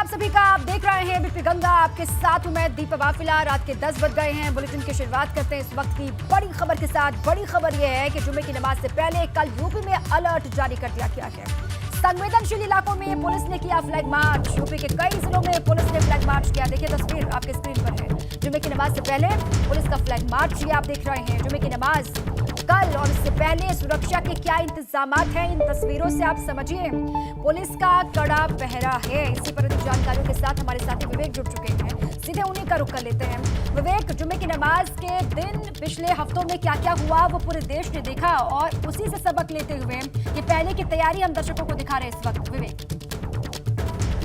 आप सभी का। आप देख रहे हैं बीपी गंगा, आपके साथ हूं मैं दीपा वाफिला। रात के 10 बज गए हैं। बुलेटिन की शुरुआत करते हैं इस वक्त की बड़ी खबर के साथ। बड़ी खबर यह है कि जुमे की नमाज से पहले कल यूपी में अलर्ट जारी कर दिया गया है। संवेदनशील इलाकों में पुलिस ने किया फ्लैग मार्च। यूपी के कई जिलों में पुलिस ने फ्लैग मार्च किया। देखिए तस्वीर आपके स्क्रीन पर है। जुमे की नमाज से पहले पुलिस का फ्लैग मार्च ये आप देख रहे हैं। जुमे की नमाज कल और इससे पहले सुरक्षा के क्या इंतजामात हैं, इन तस्वीरों से आप समझिए। पुलिस का कड़ा पहरा है। इसी पर अधिक जानकारियों के साथ हमारे साथी विवेक जुड़ चुके हैं। सीधे उन्हीं का रुख कर लेते हैं। विवेक, जुमे की नमाज के दिन पिछले हफ्तों में क्या क्या हुआ वो पूरे देश ने देखा और उसी से सबक लेते हुए ये पहले की तैयारी हम दर्शकों को दिखा रहे हैं इस वक्त। विवेक,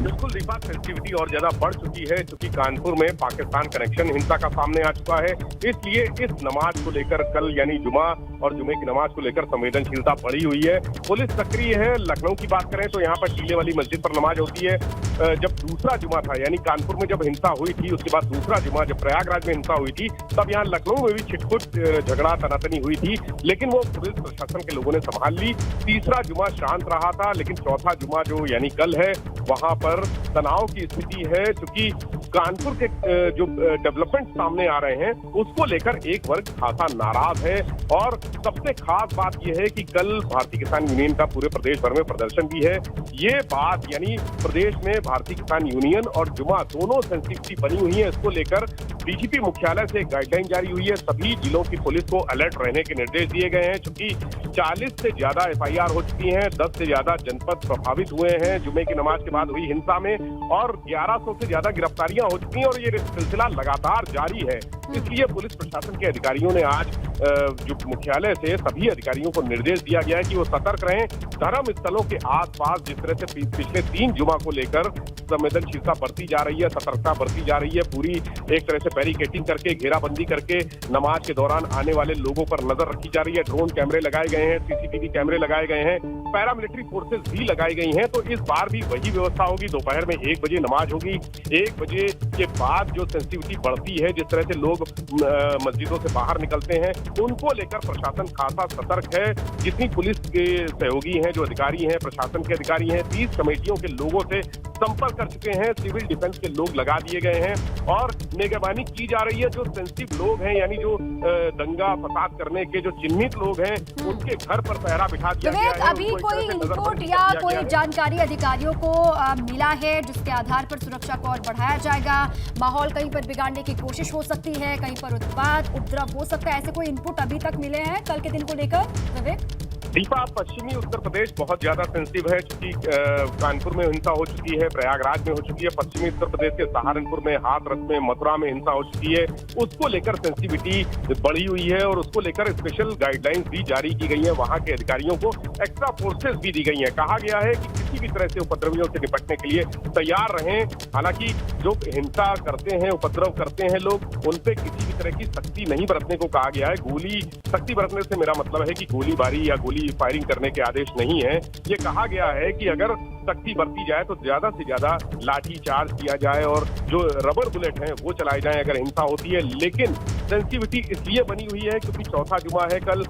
बिल्कुल दीपा, सेंसिटिविटी और ज्यादा बढ़ चुकी है क्योंकि कानपुर में पाकिस्तान कनेक्शन हिंसा का सामने आ चुका है। इसलिए इस नमाज को लेकर कल यानी जुमा और जुमे की नमाज को लेकर संवेदनशीलता बढ़ी हुई है। पुलिस सक्रिय है। लखनऊ की बात करें तो यहाँ पर टीले वाली मस्जिद पर नमाज होती है। जब दूसरा जुमा था यानी कानपुर में जब हिंसा हुई थी, उसके बाद दूसरा जुमा जब प्रयागराज में हिंसा हुई थी, तब यहाँ लखनऊ में भी छिटपुट झगड़ा तनातनी हुई थी, लेकिन वो पुलिस प्रशासन के लोगों ने संभाल ली। तीसरा जुमा शांत रहा था, लेकिन चौथा जुमा जो यानी कल है वहां पर तनाव की स्थिति है क्योंकि कानपुर के जो डेवलपमेंट सामने आ रहे हैं उसको लेकर एक वर्ग खासा नाराज है। और सबसे खास बात यह है कि कल भारतीय किसान यूनियन का पूरे प्रदेश भर में प्रदर्शन भी है। ये बात यानी प्रदेश में भारतीय किसान यूनियन और जुमा दोनों सेंसिटिविटी बनी हुई है। इसको लेकर डीजीपी मुख्यालय से गाइडलाइन जारी हुई है। सभी जिलों की पुलिस को अलर्ट रहने के निर्देश दिए गए हैं क्योंकि 40 से ज्यादा एफआईआर हो चुकी हैं। 10 से ज्यादा जनपद प्रभावित हुए हैं जुमे की नमाज के बाद हुई हिंसा में और 1100 से ज्यादा गिरफ्तारियां हो चुकी हैं और ये सिलसिला लगातार जारी है। इसलिए पुलिस प्रशासन के अधिकारियों ने आज जो मुख्यालय से सभी अधिकारियों को निर्देश दिया गया है कि वो सतर्क रहें। धर्म स्थलों के आसपास जिस तरह से पिछले 3 जुमा को लेकर संवेदनशीलता बढ़ती जा रही है, सतर्कता बढ़ती जा रही है, पूरी एक तरह से बैरिकेडिंग करके, घेराबंदी करके नमाज के दौरान आने वाले लोगों पर नजर रखी जा रही है। ड्रोन कैमरे लगाए गए हैं, सीसीटीवी कैमरे लगाए गए हैं, पैरामिलिट्री फोर्सेस भी लगाई गई हैं। तो इस बार भी वही व्यवस्था होगी। दोपहर में 1 बजे नमाज होगी। 1 बजे के बाद जो सेंसिटिविटी बढ़ती है, जिस तरह से लोग मस्जिदों से बाहर निकलते हैं, उनको लेकर प्रशासन खासा सतर्क है। जितनी पुलिस के सहयोगी हैं, जो अधिकारी हैं, प्रशासन के अधिकारी हैं, 30 कमेटियों के लोगों से संपर्क कर चुके हैं। सिविल डिफेंस के लोग लगा दिए गए हैं और निगरानी की जा रही है। जो सेंसिटिव लोग हैं यानी जो दंगा फसाद करने के जो चिन्हित लोग हैं, उनके घर पर पहरा बिठा दिया गया है। अभी कोई इनपुट या कोई जानकारी अधिकारियों को मिला है जिसके आधार पर सुरक्षा को और बढ़ाया जाएगा? माहौल कहीं पर बिगाड़ने की कोशिश हो सकती है, कहीं पर उत्पात उपद्रव हो सकता है, ऐसे कोई इनपुट अभी तक मिले हैं कल के दिन को लेकर? विवेक, दीपा, पश्चिमी उत्तर प्रदेश बहुत ज्यादा सेंसिटिव है क्योंकि कानपुर में हिंसा हो चुकी है, प्रयागराज में हो चुकी है, पश्चिमी उत्तर प्रदेश के सहारनपुर में, हाथरस में, मथुरा में हिंसा हो चुकी है। उसको लेकर सेंसिटिविटी बढ़ी हुई है और उसको लेकर स्पेशल गाइडलाइंस भी जारी की गई है। वहां के अधिकारियों को एक्स्ट्रा फोर्सेस भी दी गई है। कहा गया है कि किसी भी तरह से उपद्रवियों से निपटने के लिए तैयार रहें। हालांकि जो हिंसा करते हैं, उपद्रव करते हैं लोग, उन पे किसी भी तरह की सख्ती नहीं बरतने को कहा गया है। सख्ती बरतने से मेरा मतलब है कि गोलीबारी या गोली फायरिंग करने के आदेश नहीं है। ये कहा गया है कि अगर सख्ती बरती जाए तो ज्यादा से ज्यादा लाठी चार्ज किया जाए और जो रबर बुलेट हैं वो चलाए जाएं अगर हिंसा होती है। लेकिन सेंसिटिविटी इसलिए बनी हुई है क्योंकि चौथा जुमा है कल।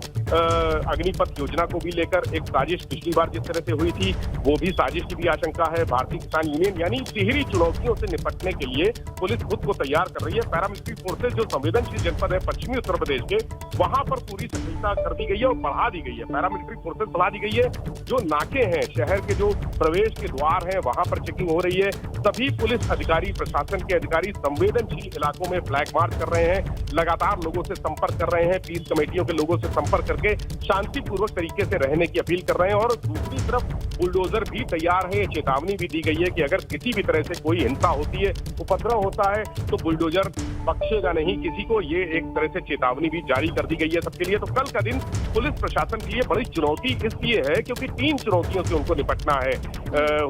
अग्निपथ योजना को भी लेकर एक साजिश पिछली बार जिस तरह से हुई थी, वो भी साजिश की भी आशंका है। भारतीय किसान यूनियन यानी तिहरी चुनौतियों से निपटने के लिए पुलिस खुद को तैयार कर रही है। पैरामिलिट्री फोर्सेज जो संवेदनशील जनपद है पश्चिमी उत्तर प्रदेश के, वहां पर पूरी सक्रियता कर दी गई है और बढ़ा दी गई है। पैरामिलिट्री फोर्सेज बढ़ा दी गई है। जो नाके हैं, शहर के जो प्रवेश के द्वार हैं, वहां पर चेकिंग हो रही है। सभी पुलिस अधिकारी, प्रशासन के अधिकारी संवेदनशील इलाकों में फ्लैग मार्च कर रहे हैं, लगातार लोगों से संपर्क कर रहे हैं, 30 कमेटियों के लोगों से संपर्क करके शांतिपूर्वक तरीके से रहने की अपील कर रहे हैं। और दूसरी तरफ बुलडोजर भी तैयार है। चेतावनी भी दी गई है कि अगर किसी भी तरह से कोई हिंसा होती है, उपद्रव होता है, तो बुलडोजर बख्शेगा नहीं किसी को। ये एक तरह से चेतावनी भी जारी कर दी गई है सबके लिए। तो कल का दिन पुलिस प्रशासन के लिए बड़ी चुनौती इसलिए है क्योंकि 3 चुनौतियों से उनको निपटना है।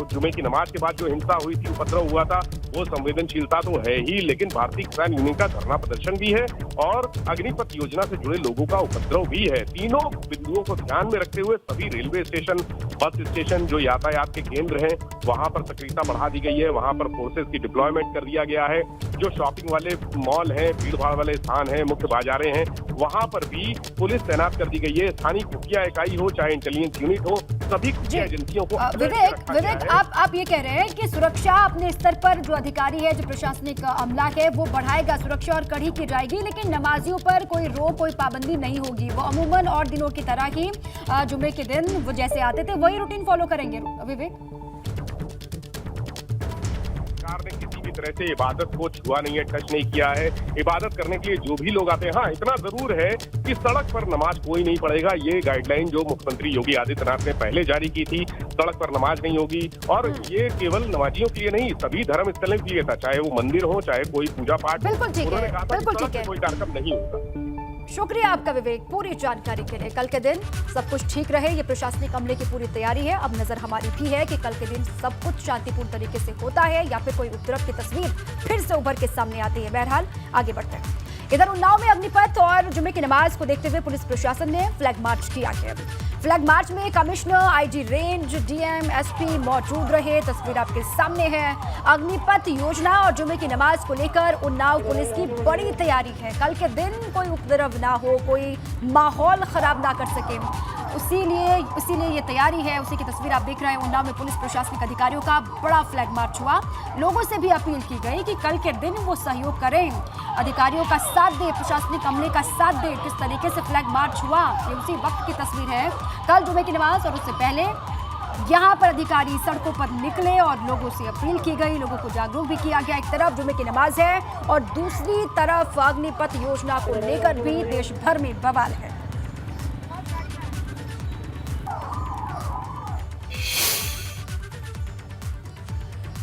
जुमे की नमाज के बाद जो हिंसा हुई थी, उपद्रव हुआ था, वो संवेदनशीलता तो है ही, लेकिन भारतीय किसान यूनियन का धरना प्रदर्शन भी है और अग्निपथ योजना से जुड़े लोगों का उपद्रव भी है। तीनों बिंदुओं को ध्यान में रखते हुए सभी रेलवे स्टेशन, बस स्टेशन जो यातायात के केंद्र हैं, वहां पर सक्रियता बढ़ा दी गई है। वहां पर फोर्सेस की डिप्लॉयमेंट कर दिया गया है। जो शॉपिंग वाले मॉल हैं, भीड़ भाड़ वाले स्थान हैं, मुख्य बाजारें हैं, वहां पर भी पुलिस तैनात कर दी गई है। स्थानीय खुफिया इकाई हो, चाहे इंटेलिजेंस यूनिट हो, सभी जी एजेंसियों को विवेक आप ये कह रहे हैं कि सुरक्षा अपने स्तर पर जो अधिकारी है, जो प्रशासनिक अमला है, वो बढ़ाएगा सुरक्षा और कड़ी की जाएगी, लेकिन नमाजियों पर कोई रोक, कोई पाबंदी नहीं होगी। वो अमूमन और दिनों की तरह ही जुमे के दिन वो जैसे आते थे वही रूटीन फॉलो करेंगे। विवेक, सरकार ने किसी भी तरह से इबादत को छुआ नहीं है, टच नहीं किया है। इबादत करने के लिए जो भी लोग आते हैं, हाँ इतना जरूर है कि सड़क पर नमाज कोई नहीं पढ़ेगा। ये गाइडलाइन जो मुख्यमंत्री योगी आदित्यनाथ ने पहले जारी की थी, सड़क पर नमाज नहीं होगी। और ये केवल नमाजियों के लिए नहीं, सभी धर्म स्थलों के लिए था, चाहे वो मंदिर हो, चाहे कोई पूजा पाठ। बिल्कुल ठीक है, बिल्कुल ठीक है। कोई कार्यक्रम नहीं होगा। शुक्रिया आपका विवेक पूरी जानकारी के लिए। कल के दिन सब कुछ ठीक रहे, ये प्रशासनिक अमले की पूरी तैयारी है। अब नजर हमारी भी है कि कल के दिन सब कुछ शांतिपूर्ण तरीके से होता है या फिर कोई उपद्रव की तस्वीर फिर से उभर के सामने आती है। बहरहाल आगे बढ़ते हैं। इधर उन्नाव में अग्निपथ और जुमे की नमाज को देखते हुए पुलिस प्रशासन ने फ्लैग मार्च किया है। फ्लैग मार्च में commissioner, IG range, DM, SP मौजूद रहे। तस्वीर आपके सामने है। अग्निपथ योजना और जुमे की नमाज को लेकर उन्नाव पुलिस की बड़ी तैयारी है। कल के दिन कोई उपद्रव ना हो, कोई माहौल खराब ना कर सके, इसीलिए ये तैयारी है। उसी की तस्वीर आप देख रहे हैं। उन्नाव में पुलिस प्रशासनिक अधिकारियों का बड़ा फ्लैग मार्च हुआ। लोगों से भी अपील की गई कि कल के दिन वो सहयोग करें, अधिकारियों का साथ दे, प्रशासनिक अमले का साथ दे। किस तरीके से फ्लैग मार्च हुआ, ये उसी वक्त की तस्वीर है। कल जुमे की नमाज और उससे पहले यहाँ पर अधिकारी सड़कों पर निकले और लोगों से अपील की गई, लोगों को जागरूक भी किया गया। एक तरफ जुमे की नमाज है और दूसरी तरफ अग्निपथ योजना को लेकर भी देश भर में बवाल है।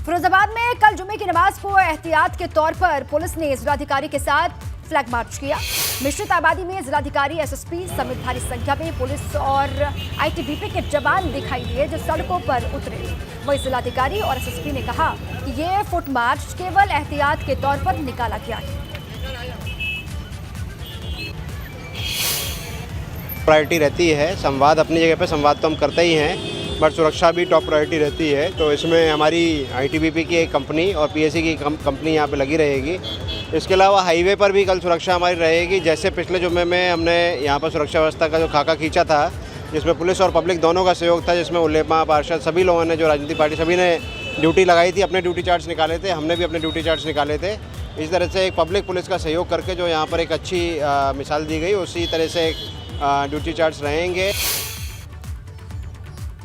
फिरोजाबाद में कल जुमे की नमाज को एहतियात के तौर पर पुलिस ने जिलाधिकारी के साथ फ्लैग मार्च किया। मिश्रित आबादी में जिलाधिकारी, एसएसपी समेत भारी संख्या में पुलिस और आईटीबीपी के जवान दिखाई दिए जो सड़कों पर उतरे। वहीं जिलाधिकारी और एसएसपी ने कहा कि ये फुट मार्च केवल एहतियात के तौर पर निकाला गया है। प्रायोरिटी रहती है, संवाद अपनी जगह पे संवाद तो हम करते ही हैं, बट सुरक्षा भी टॉप प्रायोरिटी रहती है। तो इसमें हमारी आईटीबीपी की एक कंपनी और पीएससी की कंपनी यहाँ पे लगी रहेगी। इसके अलावा हाईवे पर भी कल सुरक्षा हमारी रहेगी। जैसे पिछले जुम्मे में हमने यहाँ पर सुरक्षा व्यवस्था का जो खाका खींचा था, जिसमें पुलिस और पब्लिक दोनों का सहयोग था, जिसमें उलेमा, पार्षद, सभी लोगों ने, जो राजनीतिक पार्टी सभी ने ड्यूटी लगाई थी, अपने ड्यूटी चार्ट्स निकाले थे, हमने भी अपने ड्यूटी चार्ट्स निकाले थे। इस तरह से एक पब्लिक पुलिस का सहयोग करके जो यहाँ पर एक अच्छी मिसाल दी गई, उसी तरह से ड्यूटी चार्ट्स रहेंगे।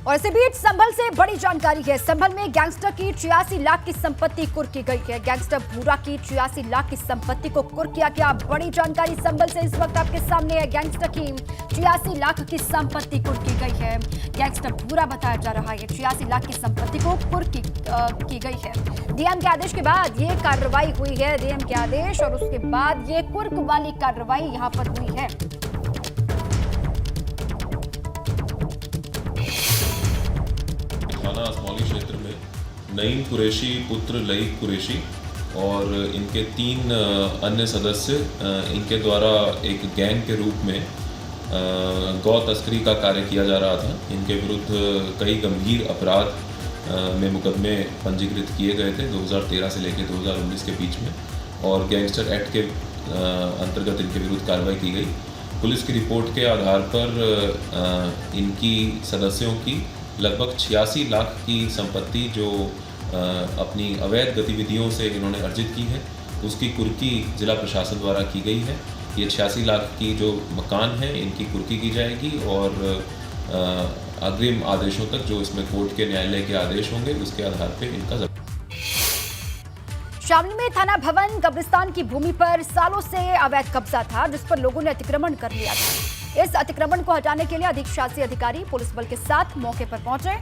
और इसी बीच संभल से बड़ी जानकारी है। संभल में गैंगस्टर की 86 लाख की संपत्ति कुर्क की गई है। गैंगस्टर भूरा की 86 लाख की संपत्ति को कुर्क किया गया। बड़ी जानकारी संभल से इस वक्त आपके सामने है। गैंगस्टर की 86 लाख की संपत्ति कुर्क की गई है। गैंगस्टर भूरा बताया जा रहा है। 86 लाख की संपत्ति को कुर्क की गई है। डीएम के आदेश के बाद ये कार्रवाई हुई है। डीएम के आदेश और उसके बाद ये कुर्क वाली कार्रवाई यहाँ पर हुई है। थाना असमौली क्षेत्र में नईम कुरैशी पुत्र लईक कुरैशी और इनके 3 अन्य सदस्य इनके द्वारा एक गैंग के रूप में गौ तस्करी का कार्य किया जा रहा था। इनके विरुद्ध कई गंभीर अपराध में मुकदमे पंजीकृत किए गए थे 2013 से लेकर 2019 के बीच में, और गैंगस्टर एक्ट के अंतर्गत इनके विरुद्ध कार्रवाई की गई। पुलिस की रिपोर्ट के आधार पर इनकी सदस्यों की लगभग 86 लाख की संपत्ति जो अपनी अवैध गतिविधियों से इन्होंने अर्जित की है, उसकी कुर्की जिला प्रशासन द्वारा की गई है। ये 86 लाख की जो मकान है, इनकी कुर्की की जाएगी और अग्रिम आदेशों तक, जो इसमें कोर्ट के न्यायालय के आदेश होंगे, उसके आधार पर इनका शामली में थाना भवन कब्रिस्तान की भूमि पर सालों से अवैध कब्जा था, जिस पर लोगों ने अतिक्रमण कर लिया था। इस अतिक्रमण को हटाने के लिए अधिशासी अधिकारी पुलिस बल के साथ मौके पर पहुंचे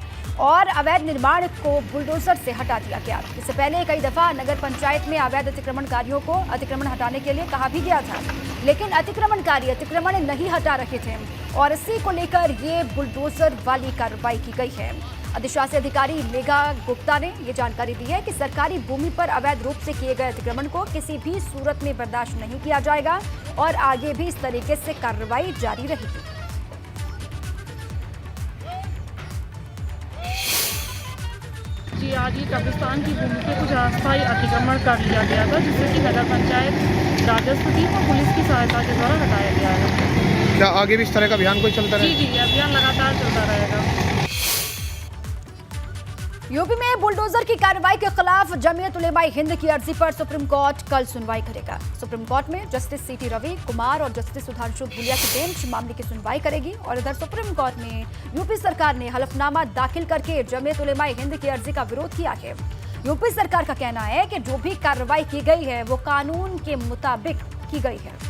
और अवैध निर्माण को बुलडोजर से हटा दिया गया। इससे पहले कई दफा नगर पंचायत में अवैध अतिक्रमणकारियों को अतिक्रमण हटाने के लिए कहा भी गया था, लेकिन अतिक्रमणकारी अतिक्रमण नहीं हटा रहे थे और इसी को लेकर ये बुलडोजर वाली कार्रवाई की गई है। अधिशासी अधिकारी मेघा गुप्ता ने ये जानकारी दी है कि सरकारी भूमि पर अवैध रूप से किए गए अतिक्रमण को किसी भी सूरत में बर्दाश्त नहीं किया जाएगा और आगे भी इस तरीके से कार्रवाई जारी रहेगी। जी, आज ही कब्रिस्तान की भूमि पे कुछ अस्थायी अतिक्रमण कर लिया गया था, जिससे कि नगर पंचायत राजस्व टीम और पुलिस की सहायता के द्वारा हटाया गया है। क्या आगे भी इस तरह का अभियान कोई चलता रहेगा? जी, अभियान लगातार चलता रहेगा। यूपी में बुलडोजर की कार्रवाई के खिलाफ जमीयत उलेमा हिंद की अर्जी पर सुप्रीम कोर्ट कल सुनवाई करेगा। सुप्रीम कोर्ट में जस्टिस सीटी रवि कुमार और जस्टिस सुधांशु धूलिया की बेंच मामले की सुनवाई करेगी और इधर सुप्रीम कोर्ट में यूपी सरकार ने हलफनामा दाखिल करके जमीयत उलेमा हिंद की अर्जी का विरोध किया है। यूपी सरकार का कहना है कि जो भी कार्रवाई की गई है वो कानून के मुताबिक की गई है।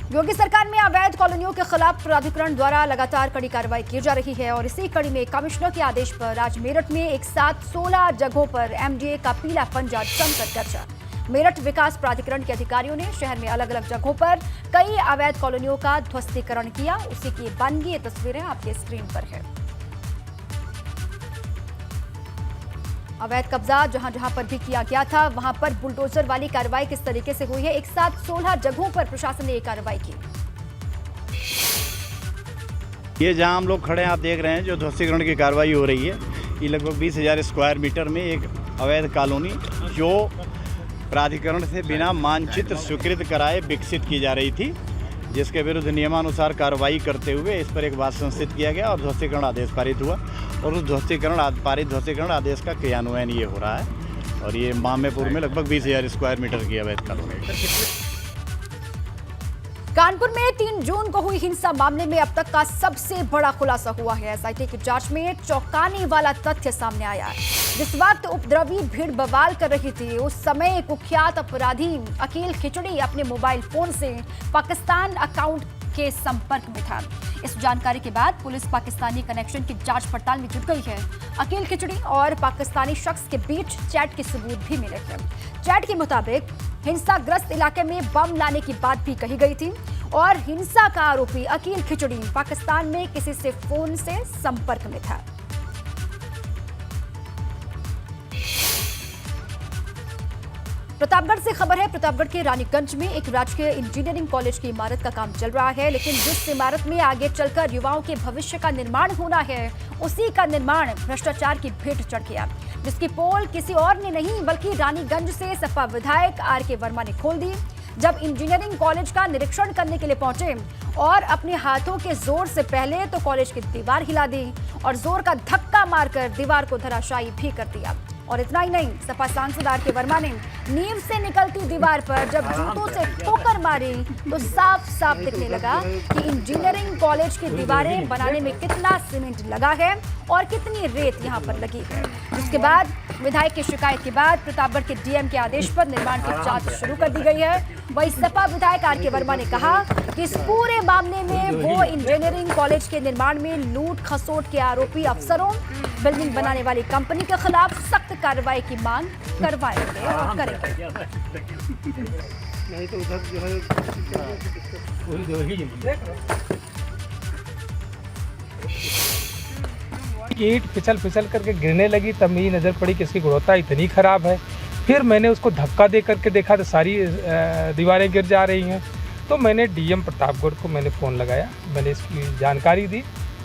योगी सरकार में अवैध कॉलोनियों के खिलाफ प्राधिकरण द्वारा लगातार कड़ी कार्रवाई की जा रही है और इसी कड़ी में कमिश्नर के आदेश पर आज मेरठ में एक साथ 16 जगहों पर एमडीए का पीला पंजा जमकर चर्चा। मेरठ विकास प्राधिकरण के अधिकारियों ने शहर में अलग अलग जगहों पर कई अवैध कॉलोनियों का ध्वस्तीकरण किया। उसी की बन ये तस्वीरें आपके स्क्रीन पर है। अवैध कब्जा जहां जहां पर भी किया गया था वहां पर बुलडोजर वाली कार्रवाई किस तरीके से हुई है। एक साथ 16 जगहों पर प्रशासन ने ये कार्रवाई की। ये जहां हम लोग खड़े हैं आप देख रहे हैं जो ध्वस्तीकरण की कार्रवाई हो रही है, ये लगभग 20,000 स्क्वायर मीटर में एक अवैध कॉलोनी जो प्राधिकरण से बिना मानचित्र स्वीकृत कराए विकसित की जा रही थी, जिसके विरुद्ध नियमानुसार कार्रवाई करते हुए इस पर एक वाद संस्थित किया गया और ध्वस्तीकरण आदेश पारित हुआ और उस पारित ध्वस्तीकरण आदेश का क्रियान्वयन ये हो रहा है। और ये मामेपुर में लगभग 20,000 स्क्वायर मीटर की अवैध कॉलोनी। कानपुर में 3 जून को हुई हिंसा मामले में अब तक का सबसे बड़ा खुलासा हुआ है। एसआईटी की जांच में चौंकाने वाला तथ्य सामने आया है। जिस वक्त उपद्रवी भीड़ बवाल कर रही थी उस समय कुख्यात अपराधी अकील खिचड़ी अपने मोबाइल फोन से पाकिस्तान अकाउंट के संपर्क में था। इस जानकारी के बाद पुलिस पाकिस्तानी कनेक्शन की जांच पड़ताल में जुट गई है। अकील खिचड़ी और पाकिस्तानी शख्स के बीच चैट के सबूत भी मिले थे। चैट के मुताबिक हिंसाग्रस्त इलाके में बम लाने की बात भी कही गई थी और हिंसा का आरोपी अकील खिचड़ी पाकिस्तान में किसी से फोन से संपर्क में था। प्रतापगढ़ से खबर है। प्रतापगढ़ के रानीगंज में एक राजकीय इंजीनियरिंग कॉलेज की इमारत का काम चल रहा है, लेकिन जिस इमारत में आगे चलकर युवाओं के भविष्य का निर्माण होना है उसी का निर्माण भ्रष्टाचार की भेंट चढ़ गया, जिसकी पोल किसी और ने नहीं बल्कि रानीगंज से सपा विधायक आर.के. वर्मा ने खोल दी। जब इंजीनियरिंग कॉलेज का निरीक्षण करने के लिए पहुंचे और अपने हाथों के जोर से पहले तो कॉलेज की दीवार हिला दी और जोर का धक्का मारकर दीवार को धराशायी भी कर दिया। और इतना ही नहीं, सपा सांसद आर.के. वर्मा ने नींव से निकलती दीवार पर जब जूतों से ठोकर मारी तो साफ साफ दिखने लगा कि इंजीनियरिंग कॉलेज की दीवारें बनाने में कितना सीमेंट लगा है और कितनी रेत यहाँ पर लगी है। उसके बाद विधायक की शिकायत के बाद प्रतापगढ़ के डीएम के आदेश पर निर्माण की जांच शुरू कर दी गई है। वहीं सपा विधायक आर.के. वर्मा ने कहा कि इस पूरे मामले में वो इंजीनियरिंग कॉलेज के निर्माण में लूट खसोट के आरोपी अफसरों, बिल्डिंग बनाने वाली कंपनी के खिलाफ सख्त कार्रवाई की मांग करवाएंगे और करेंगे। नहीं तो उधर जो है ईंट फिसल करके गिरने लगी, तब मेरी नज़र पड़ी कि इसकी गुणवत्ता इतनी ख़राब है। फिर मैंने उसको धक्का दे करके देखा तो सारी दीवारें गिर जा रही हैं। तो मैंने डीएम प्रतापगढ़ को मैंने फ़ोन लगाया, मैंने इसकी जानकारी दी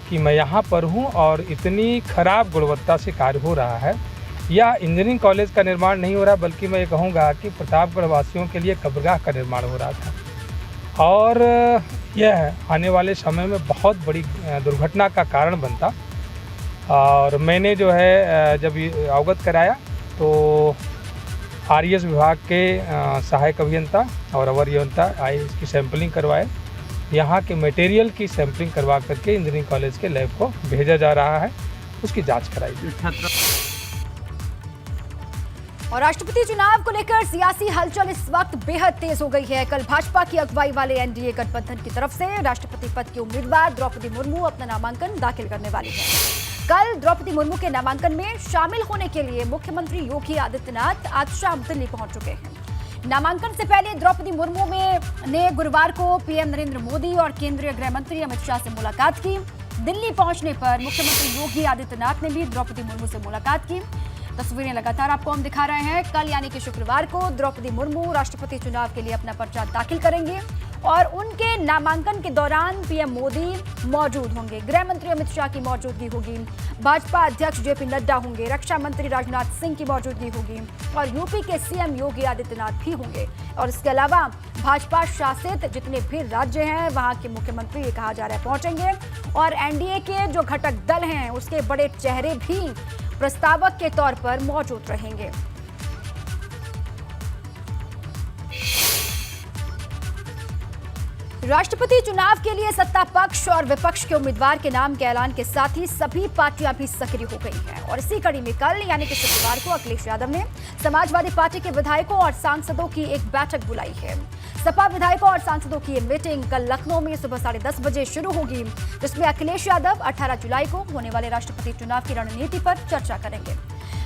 कि मैं यहाँ पर हूँ और इतनी ख़राब गुणवत्ता से कार्य हो रहा है। या इंजीनियरिंग कॉलेज का निर्माण नहीं हो रहा, बल्कि मैं ये कहूँगा कि प्रतापगढ़ वासियों के लिए कब्रगाह का निर्माण हो रहा था और यह आने वाले समय में बहुत बड़ी दुर्घटना का कारण बनता। और मैंने जो है जब अवगत कराया तो आरईएस विभाग के सहायक अभियंता और अवर अभियंता आए, इसकी सैंपलिंग करवाए। यहाँ के मटेरियल की सैंपलिंग करवा करके इंजीनियरिंग कॉलेज के लैब को भेजा जा रहा है, उसकी जांच कराई। और राष्ट्रपति चुनाव को लेकर सियासी हलचल इस वक्त बेहद तेज हो गई है। कल भाजपा की अगुवाई वाले एनडीए गठबंधन की तरफ से राष्ट्रपति पद की उम्मीदवार द्रौपदी मुर्मू अपना नामांकन दाखिल करने वाली है। कल द्रौपदी मुर्मू के नामांकन में शामिल होने के लिए मुख्यमंत्री योगी आदित्यनाथ आज शाम दिल्ली पहुंच चुके हैं। नामांकन से पहले द्रौपदी मुर्मू ने गुरुवार को पीएम नरेंद्र मोदी और केंद्रीय गृह मंत्री अमित शाह से मुलाकात की। दिल्ली पहुंचने पर मुख्यमंत्री योगी आदित्यनाथ ने भी द्रौपदी मुर्मू से मुलाकात की। तस्वीरें लगातार आपको हम दिखा रहे हैं। कल यानी कि शुक्रवार को द्रौपदी मुर्मू राष्ट्रपति चुनाव के लिए अपना पर्चा दाखिल करेंगे और उनके नामांकन के दौरान पीएम मोदी मौजूद होंगे, गृह मंत्री अमित शाह की मौजूदगी होगी, भाजपा अध्यक्ष जेपी नड्डा होंगे, रक्षा मंत्री राजनाथ सिंह की मौजूदगी होगी और यूपी के सीएम योगी आदित्यनाथ भी होंगे। और इसके अलावा भाजपा शासित जितने भी राज्य हैं वहां के मुख्यमंत्री ये कहा जा रहा है पहुंचेंगे और एनडीए के जो घटक दल हैं उसके बड़े चेहरे भी प्रस्तावक के तौर पर मौजूद रहेंगे। राष्ट्रपति चुनाव के लिए सत्ता पक्ष और विपक्ष के उम्मीदवार के नाम के ऐलान के साथ ही सभी पार्टियां भी सक्रिय हो गई हैं और इसी कड़ी में कल यानी कि शुक्रवार को अखिलेश यादव ने समाजवादी पार्टी के विधायकों और सांसदों की एक बैठक बुलाई है। सपा विधायकों और सांसदों की ये मीटिंग कल लखनऊ में सुबह 10:30 बजे शुरू होगी, जिसमें अखिलेश यादव 18 जुलाई को होने वाले राष्ट्रपति चुनाव की रणनीति पर चर्चा करेंगे।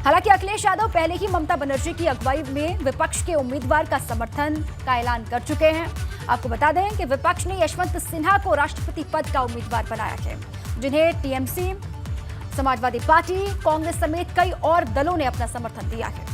हालांकि अखिलेश यादव पहले ही ममता बनर्जी की अगुवाई में विपक्ष के उम्मीदवार का समर्थन का ऐलान कर चुके हैं। आपको बता दें कि विपक्ष ने यशवंत सिन्हा को राष्ट्रपति पद का उम्मीदवार बनाया है, जिन्हें टीएमसी, समाजवादी पार्टी, कांग्रेस समेत कई और दलों ने अपना समर्थन दिया है।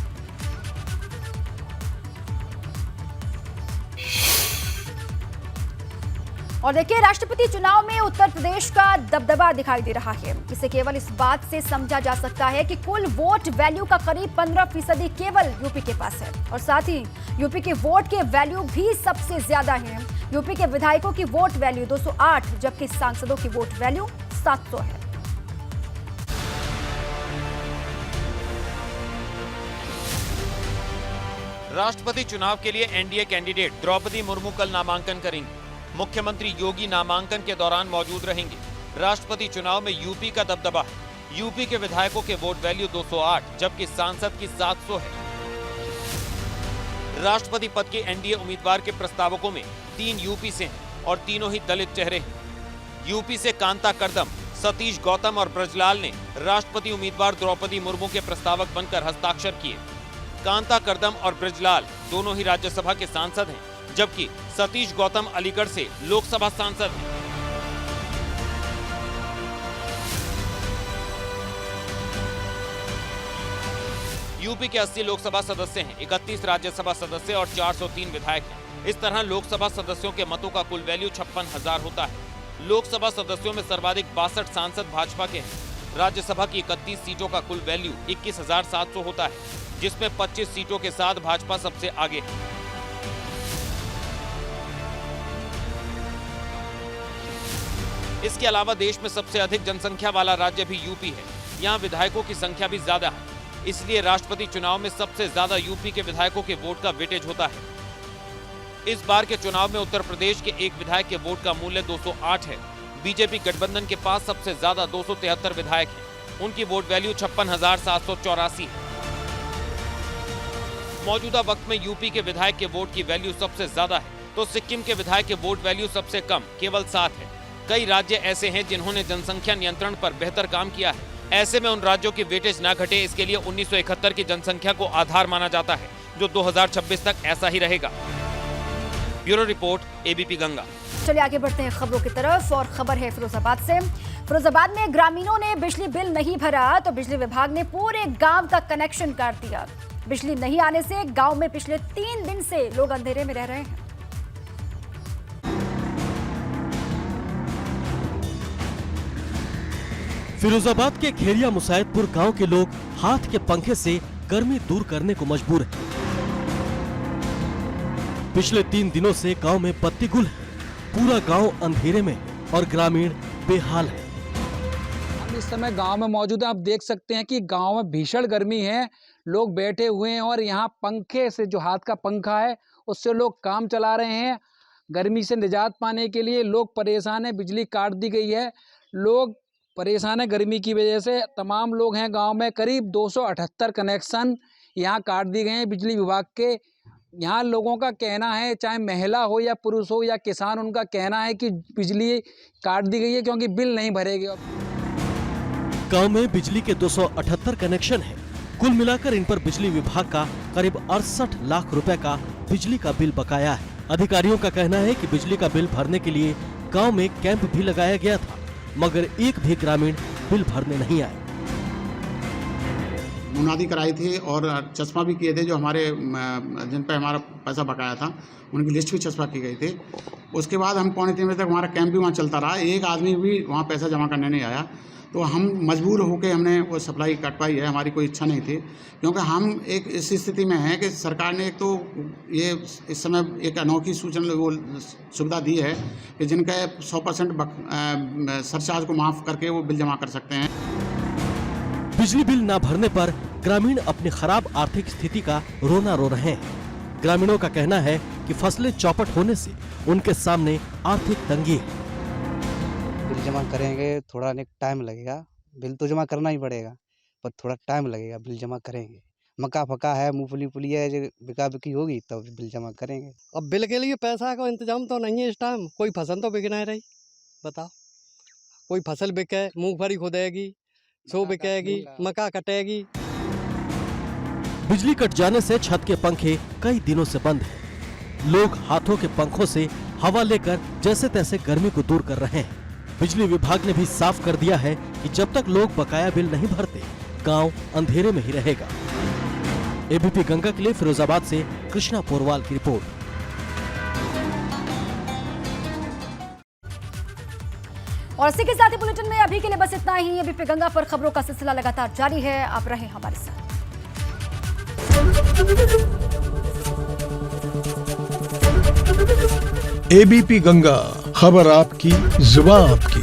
और देखिए, राष्ट्रपति चुनाव में उत्तर प्रदेश का दबदबा दिखाई दे रहा है। इसे केवल इस बात से समझा जा सकता है कि कुल वोट वैल्यू का करीब 15% केवल यूपी के पास है और साथ ही यूपी के वोट के वैल्यू भी सबसे ज्यादा है। यूपी के विधायकों की वोट वैल्यू 208 जबकि सांसदों की वोट वैल्यू 700 है। राष्ट्रपति चुनाव के लिए एनडीए कैंडिडेट द्रौपदी मुर्मू कल नामांकन करेंगी। मुख्यमंत्री योगी नामांकन के दौरान मौजूद रहेंगे। राष्ट्रपति चुनाव में यूपी का दबदबा है। यूपी के विधायकों के वोट वैल्यू 208 जबकि सांसद की 700 है। राष्ट्रपति पद के एनडीए उम्मीदवार के प्रस्तावकों में 3 यूपी से हैं और तीनों ही दलित चेहरे हैं। यूपी से कांता कर्दम, सतीश गौतम और ब्रजलाल ने राष्ट्रपति उम्मीदवार द्रौपदी मुर्मू के प्रस्तावक बनकर हस्ताक्षर किए। कांता कर्दम और ब्रजलाल दोनों ही राज्यसभा के सांसद हैं, जबकि सतीश गौतम अलीगढ़ से लोकसभा सांसद हैं। यूपी के 80 लोकसभा सदस्य हैं, 31 राज्यसभा सदस्य और 403 विधायक हैं। इस तरह लोकसभा सदस्यों के मतों का कुल वैल्यू 56,000 होता है। लोकसभा सदस्यों में सर्वाधिक 62 सांसद भाजपा के हैं। राज्यसभा की 31 सीटों का कुल वैल्यू 21,700 होता है, जिसमें 25 सीटों के साथ भाजपा सबसे आगे है। इसके अलावा देश में सबसे अधिक जनसंख्या वाला राज्य भी यूपी है। यहाँ विधायकों की संख्या भी ज्यादा है, इसलिए राष्ट्रपति चुनाव में सबसे ज्यादा यूपी के विधायकों के वोट का वेटेज होता है। इस बार के चुनाव में उत्तर प्रदेश के एक विधायक के वोट का मूल्य 208 है। बीजेपी गठबंधन के पास सबसे ज्यादा 273 विधायक हैं। उनकी वोट वैल्यू 56,784 है। मौजूदा वक्त में यूपी के विधायक के वोट की वैल्यू सबसे ज्यादा है, तो सिक्किम के विधायक के वोट वैल्यू सबसे कम, केवल 7 है। कई राज्य ऐसे हैं जिन्होंने जनसंख्या नियंत्रण पर बेहतर काम किया है। ऐसे में उन राज्यों की वेटेज न घटे, इसके लिए 1971 की जनसंख्या को आधार माना जाता है, जो 2026 तक ऐसा ही रहेगा। Bureau report, ABP Ganga. चलिए आगे बढ़ते हैं खबरों की तरफ और खबर है फिरोजाबाद से। फिरोजाबाद में ग्रामीणों ने बिजली बिल नहीं भरा तो बिजली विभाग ने पूरे गांव का कनेक्शन काट दिया। बिजली नहीं आने से गांव में पिछले 3 दिन से लोग अंधेरे में रह रहे हैं। फिरोजाबाद के खेरिया मुसायदपुर गांव के लोग हाथ के पंखे से गर्मी दूर करने को मजबूर हैं। पिछले 3 दिनों से गांव में बत्ती गुल है। पूरा गांव अंधेरे में है और ग्रामीण बेहाल है। हम इस समय गांव में मौजूद हैं। आप देख सकते हैं कि गांव में भीषण गर्मी है। लोग बैठे हुए हैं और यहाँ पंखे से, जो हाथ का पंखा है, उससे लोग काम चला रहे हैं। गर्मी से निजात पाने के लिए लोग परेशान हैं। बिजली काट दी गई है। लोग परेशान है गर्मी की वजह से। तमाम लोग हैं गांव में। करीब 278 कनेक्शन यहाँ काट दिए गए हैं बिजली विभाग के। यहाँ लोगों का कहना है, चाहे महिला हो या पुरुष हो या किसान, उनका कहना है कि बिजली काट दी गई है क्योंकि बिल नहीं भरेगी। गांव में बिजली के 278 कनेक्शन हैं। कुल मिलाकर इन पर बिजली विभाग का करीब 68 लाख रुपए का बिजली का बिल बकाया है। अधिकारियों का कहना है कि बिजली का बिल भरने के लिए गाँव में कैंप भी लगाया गया था, मगर एक भी ग्रामीण बिल भरने नहीं आए। मुनादी कराई थी और चस्पा भी किए थे। जो हमारे जिन पे हमारा पैसा बकाया था उनकी लिस्ट भी चस्पा की गई थी। उसके बाद हम 2:45 बजे तक हमारा कैंप भी वहाँ चलता रहा, एक आदमी भी वहाँ पैसा जमा करने नहीं आया। तो हम मजबूर होकर हमने वो सप्लाई कटवाई है, हमारी कोई इच्छा नहीं थी, क्योंकि हम एक इस स्थिति में हैं कि सरकार ने एक तो ये इस समय एक अनोखी सूचना वो सुविधा दी है कि जिनका 100% सरचार्ज को माफ़ करके वो बिल जमा कर सकते हैं। बिजली बिल न भरने पर ग्रामीण अपनी खराब आर्थिक स्थिति का रोना रो रहे हैं। ग्रामीणों का कहना है कि फसलें चौपट होने से उनके सामने आर्थिक तंगी है। बिल जमा करेंगे, थोड़ा टाइम लगेगा, बिल तो जमा करना ही पड़ेगा, पर थोड़ा टाइम लगेगा, बिल जमा करेंगे। मक्का फका है, मूंगफली है, जो बिका बिकी होगी तब तो बिल जमा करेंगे। अब बिल के लिए पैसा का इंतजाम तो नहीं है इस टाइम, कोई फसल तो बिक नहीं रही। बताओ, कोई फसल बिके, मूंगफली खुदेगी, सो बिकेगी, मक्का कटेगी। बिजली कट जाने से छत के पंखे कई दिनों से बंद हैं। लोग हाथों के पंखों से हवा लेकर जैसे तैसे गर्मी को दूर कर रहे हैं। बिजली विभाग ने भी साफ कर दिया है कि जब तक लोग बकाया बिल नहीं भरते, गांव अंधेरे में ही रहेगा। एबीपी गंगा के लिए फिरोजाबाद से कृष्णा पोरवाल की रिपोर्ट। और इसी के साथ ही बुलेटिन में अभी के लिए बस इतना ही। एबीपी गंगा पर खबरों का सिलसिला लगातार जारी है, आप रहें हमारे साथ। एबीपी गंगा, खबर आपकी, जुबान आपकी।